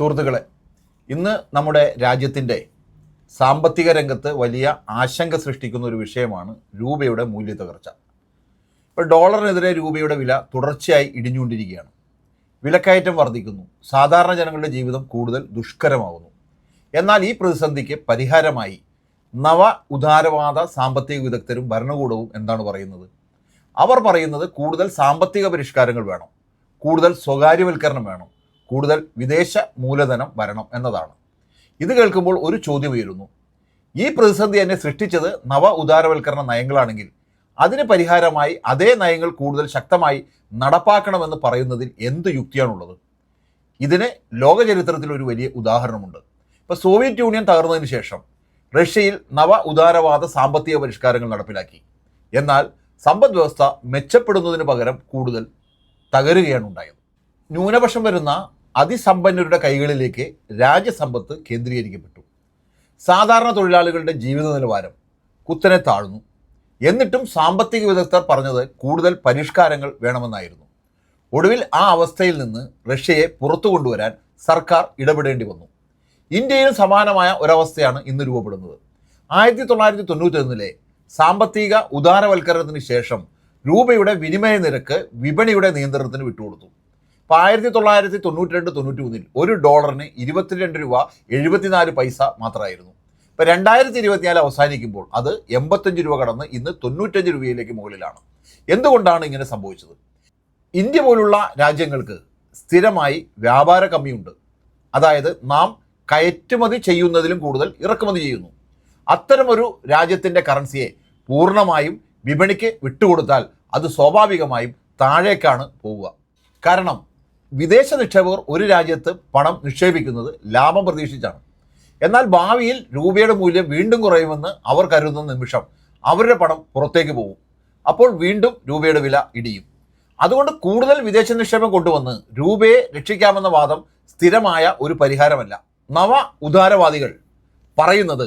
സുഹൃത്തുക്കളെ, ഇന്ന് നമ്മുടെ രാജ്യത്തിൻ്റെ സാമ്പത്തിക രംഗത്ത് വലിയ ആശങ്ക സൃഷ്ടിക്കുന്ന ഒരു വിഷയമാണ് രൂപയുടെ മൂല്യത്തകർച്ച. ഇപ്പോൾ ഡോളറിനെതിരെ രൂപയുടെ വില തുടർച്ചയായി ഇടിഞ്ഞുകൊണ്ടിരിക്കുകയാണ്. വിലക്കയറ്റം വർദ്ധിക്കുന്നു, സാധാരണ ജനങ്ങളുടെ ജീവിതം കൂടുതൽ ദുഷ്കരമാകുന്നു. എന്നാൽ ഈ പ്രതിസന്ധിക്ക് പരിഹാരമായി നവ ഉദാരവാദ സാമ്പത്തിക വിദഗ്ധരും ഭരണകൂടവും എന്താണ് പറയുന്നത്? അവർ പറയുന്നത് കൂടുതൽ സാമ്പത്തിക പരിഷ്കാരങ്ങൾ വേണം, കൂടുതൽ സ്വകാര്യവൽക്കരണം വേണം, കൂടുതൽ വിദേശ മൂലധനം വരണം എന്നതാണ്. ഇത് കേൾക്കുമ്പോൾ ഒരു ചോദ്യം ഉയരുന്നു. ഈ പ്രതിസന്ധി എന്നെ സൃഷ്ടിച്ചത് നവ ഉദാരവൽക്കരണ നയങ്ങളാണെങ്കിൽ അതിന് പരിഹാരമായി അതേ നയങ്ങൾ കൂടുതൽ ശക്തമായി നടപ്പാക്കണമെന്ന് പറയുന്നതിൽ എന്ത് യുക്തിയാണുള്ളത്? ഇതിന് ലോക ചരിത്രത്തിൽ ഒരു വലിയ ഉദാഹരണമുണ്ട്. ഇപ്പോൾ സോവിയറ്റ് യൂണിയൻ തകർന്നതിന് ശേഷം റഷ്യയിൽ നവ ഉദാരവാദ സാമ്പത്തിക പരിഷ്കാരങ്ങൾ നടപ്പിലാക്കി. എന്നാൽ സമ്പദ് വ്യവസ്ഥ മെച്ചപ്പെടുന്നതിന് പകരം കൂടുതൽ തകരുകയാണ് ഉണ്ടായത്. ന്യൂനപക്ഷം വരുന്ന അതിസമ്പന്നരുടെ കൈകളിലേക്ക് രാജ്യസമ്പത്ത് കേന്ദ്രീകരിക്കപ്പെട്ടു. സാധാരണ തൊഴിലാളികളുടെ ജീവിത നിലവാരം കുത്തനെ താഴ്ന്നു. എന്നിട്ടും സാമ്പത്തിക വിദഗ്ധർ പറഞ്ഞത് കൂടുതൽ പരിഷ്കാരങ്ങൾ വേണമെന്നായിരുന്നു. ഒടുവിൽ ആ അവസ്ഥയിൽ നിന്ന് റഷ്യയെ പുറത്തു കൊണ്ടുവരാൻ സർക്കാർ ഇടപെടേണ്ടി വന്നു. ഇന്ത്യയിലും സമാനമായ ഒരവസ്ഥയാണ് ഇന്ന് രൂപപ്പെടുന്നത്. 1991 സാമ്പത്തിക ഉദാരവൽക്കരണത്തിന് ശേഷം രൂപയുടെ വിനിമയ നിരക്ക് വിപണിയുടെ നിയന്ത്രണത്തിന് വിട്ടുകൊടുത്തു. ഇപ്പോൾ 1992-93 $1 $22.74 മാത്രമായിരുന്നു. ഇപ്പോൾ 2024 അവസാനിക്കുമ്പോൾ അത് 85 രൂപ കടന്ന് ഇന്ന് 95 രൂപയിലേക്ക് മുകളിലാണ്. എന്തുകൊണ്ടാണ് ഇങ്ങനെ സംഭവിച്ചത്? ഇന്ത്യ പോലുള്ള രാജ്യങ്ങൾക്ക് സ്ഥിരമായി വ്യാപാര കമ്മിയുണ്ട്. അതായത് നാം കയറ്റുമതി ചെയ്യുന്നതിലും കൂടുതൽ ഇറക്കുമതി ചെയ്യുന്നു. അത്തരമൊരു രാജ്യത്തിൻ്റെ കറൻസിയെ പൂർണ്ണമായും വിപണിക്ക് വിട്ടുകൊടുത്താൽ അത് സ്വാഭാവികമായും താഴേക്കാണ് പോവുക. കാരണം വിദേശ നിക്ഷേപകർ ഒരു രാജ്യത്ത് പണം നിക്ഷേപിക്കുന്നത് ലാഭം പ്രതീക്ഷിച്ചാണ്. എന്നാൽ ഭാവിയിൽ രൂപയുടെ മൂല്യം വീണ്ടും കുറയുമെന്ന് അവർ കരുതുന്ന നിമിഷം അവരുടെ പണം പുറത്തേക്ക് പോകും. അപ്പോൾ വീണ്ടും രൂപയുടെ വില ഇടിയും. അതുകൊണ്ട് കൂടുതൽ വിദേശ നിക്ഷേപം കൊണ്ടുവന്ന് രൂപയെ രക്ഷിക്കാമെന്ന വാദം സ്ഥിരമായ ഒരു പരിഹാരമല്ല. നവ ഉദാരവാദികൾ പറയുന്നത്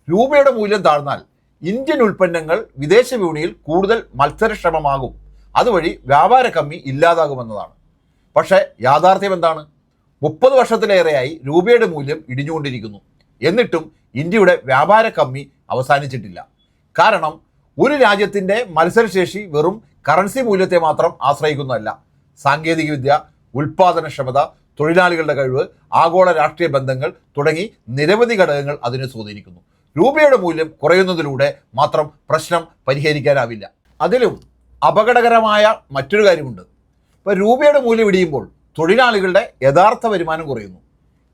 രൂപയുടെ മൂല്യം താഴ്ന്നാൽ ഇന്ത്യൻ ഉൽപ്പന്നങ്ങൾ വിദേശ വിപണിയിൽ കൂടുതൽ മത്സരക്ഷമമാകും, അതുവഴി വ്യാപാര കമ്മി ഇല്ലാതാകുമെന്നതാണ്. പക്ഷേ യാഥാർത്ഥ്യം എന്താണ്? 30 വർഷത്തിലേറെയായി രൂപയുടെ മൂല്യം ഇടിഞ്ഞുകൊണ്ടിരിക്കുന്നു. എന്നിട്ടും ഇന്ത്യയുടെ വ്യാപാര കമ്മി അവസാനിച്ചിട്ടില്ല. കാരണം ഒരു രാജ്യത്തിൻ്റെ മത്സരശേഷി വെറും കറൻസി മൂല്യത്തെ മാത്രം ആശ്രയിക്കുന്നതല്ല. സാങ്കേതികവിദ്യ, ഉൽപ്പാദനക്ഷമത, തൊഴിലാളികളുടെ കഴിവ്, ആഗോള രാഷ്ട്രീയ ബന്ധങ്ങൾ തുടങ്ങി നിരവധി ഘടകങ്ങൾ അതിനെ സ്വാധീനിക്കുന്നു. രൂപയുടെ മൂല്യം കുറയുന്നതിലൂടെ മാത്രം പ്രശ്നം പരിഹരിക്കാനാവില്ല. അതിലും അപകടകരമായ മറ്റൊരു കാര്യമുണ്ട്. ഇപ്പോൾ രൂപയുടെ മൂല്യം ഇടിയുമ്പോൾ തൊഴിലാളികളുടെ യഥാർത്ഥ വരുമാനം കുറയുന്നു,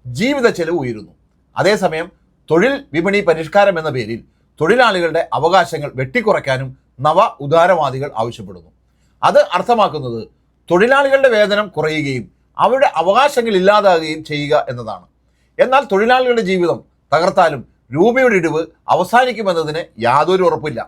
ജീവിത ചെലവ് ഉയരുന്നു. അതേസമയം തൊഴിൽ വിപണി പരിഷ്കാരം എന്ന പേരിൽ തൊഴിലാളികളുടെ അവകാശങ്ങൾ വെട്ടിക്കുറയ്ക്കാനും നവ ഉദാരവാദികൾ ആവശ്യപ്പെടുന്നു. അത് അർത്ഥമാക്കുന്നത് തൊഴിലാളികളുടെ വേതനം കുറയുകയും അവരുടെ അവകാശങ്ങൾ ഇല്ലാതാകുകയും ചെയ്യുക എന്നതാണ്. എന്നാൽ തൊഴിലാളികളുടെ ജീവിതം തകർത്താലും രൂപയുടെ ഇടിവ് അവസാനിക്കുമെന്നതിന് യാതൊരു ഉറപ്പില്ല.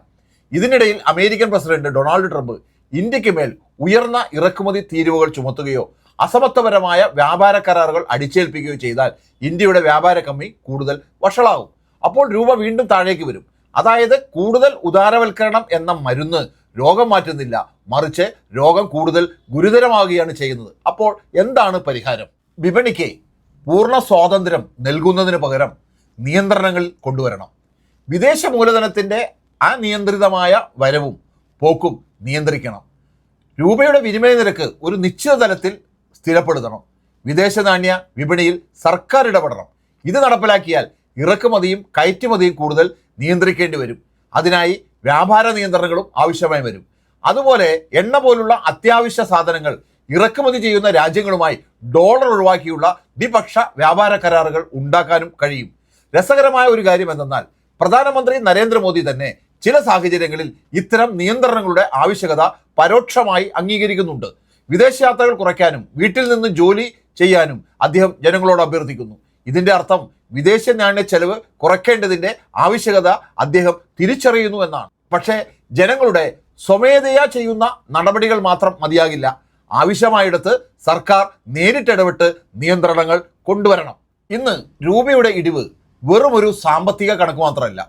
ഇതിനിടയിൽ അമേരിക്കൻ പ്രസിഡന്റ് ഡൊണാൾഡ് ട്രംപ് ഇന്ത്യക്ക് മേൽ ഉയർന്ന ഇറക്കുമതി തീരുവകൾ ചുമത്തുകയോ അസമത്വപരമായ വ്യാപാര കരാറുകൾ അടിച്ചേൽപ്പിക്കുകയോ ചെയ്താൽ ഇന്ത്യയുടെ വ്യാപാര കമ്മി കൂടുതൽ വഷളാകും. അപ്പോൾ രൂപ വീണ്ടും താഴേക്ക് വരും. അതായത് കൂടുതൽ ഉദാരവൽക്കരണം എന്ന മരുന്ന് രോഗം മാറ്റുന്നില്ല, മറിച്ച് രോഗം കൂടുതൽ ഗുരുതരമാവുകയാണ് ചെയ്യുന്നത്. അപ്പോൾ എന്താണ് പരിഹാരം? വിപണിക്ക് പൂർണ്ണ സ്വാതന്ത്ര്യം നൽകുന്നതിന് പകരം നിയന്ത്രണങ്ങൾ കൊണ്ടുവരണം. വിദേശ മൂലധനത്തിൻ്റെ അനിയന്ത്രിതമായ വരവും പോക്കും നിയന്ത്രിക്കണം. രൂപയുടെ വിനിമയ നിരക്ക് ഒരു നിശ്ചിത തലത്തിൽ സ്ഥിരപ്പെടുത്തണം. വിദേശ നാണ്യ വിപണിയിൽ സർക്കാർ ഇടപെടണം. ഇത് നടപ്പിലാക്കിയാൽ ഇറക്കുമതിയും കയറ്റുമതിയും കൂടുതൽ നിയന്ത്രിക്കേണ്ടി വരും. അതിനായി വ്യാപാര നിയന്ത്രണങ്ങളും ആവശ്യമായി വരും. അതുപോലെ എണ്ണ പോലുള്ള അത്യാവശ്യ സാധനങ്ങൾ ഇറക്കുമതി ചെയ്യുന്ന രാജ്യങ്ങളുമായി ഡോളർ ഒഴിവാക്കിയുള്ള ദ്വിപക്ഷ വ്യാപാര കരാറുകൾ ഉണ്ടാക്കാനും കഴിയും. രസകരമായ ഒരു കാര്യം എന്തെന്നാൽ പ്രധാനമന്ത്രി നരേന്ദ്രമോദി തന്നെ ചില സാഹചര്യങ്ങളിൽ ഇത്തരം നിയന്ത്രണങ്ങളുടെ ആവശ്യകത പരോക്ഷമായി അംഗീകരിക്കുന്നുണ്ട്. വിദേശയാത്രകൾ കുറയ്ക്കാനും വീട്ടിൽ നിന്ന് ജോലി ചെയ്യാനും അദ്ദേഹം ജനങ്ങളോട് അഭ്യർത്ഥിക്കുന്നു. ഇതിൻ്റെ അർത്ഥം വിദേശ നാണ്യ ചെലവ് കുറയ്ക്കേണ്ടതിൻ്റെ ആവശ്യകത അദ്ദേഹം തിരിച്ചറിയുന്നു എന്നാണ്. പക്ഷേ ജനങ്ങളുടെ സ്വമേധയാ ചെയ്യുന്ന നടപടികൾ മാത്രം മതിയാകില്ല. ആവശ്യമായിടത്ത് സർക്കാർ നേരിട്ടിടപെട്ട് നിയന്ത്രണങ്ങൾ കൊണ്ടുവരണം. ഇന്ന് രൂപയുടെ ഇടിവ് വെറുമൊരു സാമ്പത്തിക കണക്ക് മാത്രമല്ല,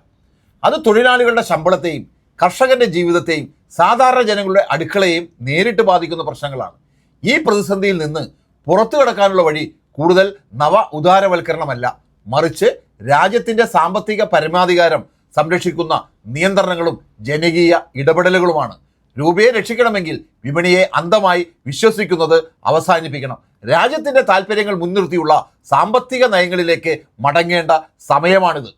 അത് തൊഴിലാളികളുടെ ശമ്പളത്തെയും കർഷകന്റെ ജീവിതത്തെയും സാധാരണ ജനങ്ങളുടെ അടുക്കളയെയും നേരിട്ട് ബാധിക്കുന്ന പ്രശ്നങ്ങളാണ്. ഈ പ്രതിസന്ധിയിൽ നിന്ന് പുറത്തു കടക്കാനുള്ള വഴി കൂടുതൽ നവ ഉദാരവൽക്കരണമല്ല, മറിച്ച് രാജ്യത്തിൻ്റെ സാമ്പത്തിക പരമാധികാരം സംരക്ഷിക്കുന്ന നിയന്ത്രണങ്ങളും ജനകീയ ഇടപെടലുകളുമാണ്. രൂപയെ രക്ഷിക്കണമെങ്കിൽ വിപണിയെ അന്ധമായി വിശ്വസിക്കുന്നത് അവസാനിപ്പിക്കണം. രാജ്യത്തിൻ്റെ താല്പര്യങ്ങൾ മുൻനിർത്തിയുള്ള സാമ്പത്തിക നയങ്ങളിലേക്ക് മടങ്ങേണ്ട സമയമാണിത്.